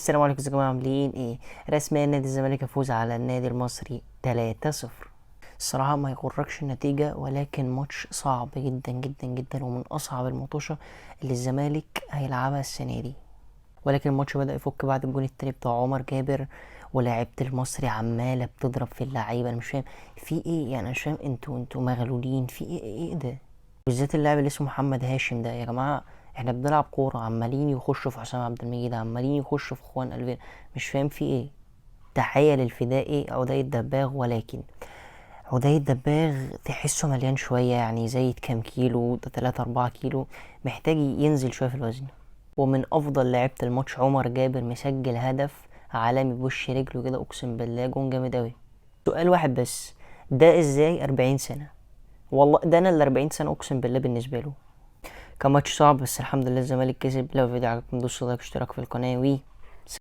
السلام عليكم، ازيكم عاملين ايه؟ رسميا نادي الزمالك يفوز على النادي المصري 3-0. الصراحة ما يغركش النتيجة، ولكن ماتش صعب جدا جدا جدا ومن اصعب الماتشات اللي الزمالك هيلعبها السنة دي. ولكن الماتش بدأ يفك بعد الجون التاني بتاع عمر جابر، ولاعيبة المصري عمالة بتضرب في اللعيبة. انا مش فاهم في ايه، يعني انا مش فاهم انتوا مغلولين في ايه ده؟ بالذات اللاعب اللي اسمه محمد هاشم ده. يا جماعة احنا بنلعب كورة، عمالين يخشوا في حسام عبد المجيد، عمالين يخشوا في اخوان قلبنا، مش فاهم في ايه. تحية للفدائي عدي الدباغ، ولكن عدي الدباغ تحسه مليان شوية، يعني زايد كام كيلو ده، 3-4 كيلو، محتاج ينزل شوية في الوزن. ومن افضل لعيبة الماتش عمر جابر، مسجل هدف عالمي بوش رجله كده، اقسم بالله جون جامد اوي. سؤال واحد بس، ده ازاي 40 سنة؟ والله ده انا ال40 سنة اقسم بالله بالنسبة له. كان ماتش صعب، بس الحمد لله الزمالك كسب. لو الفيديو عجبكم دوسوا لايك واشتراك في القناة، وي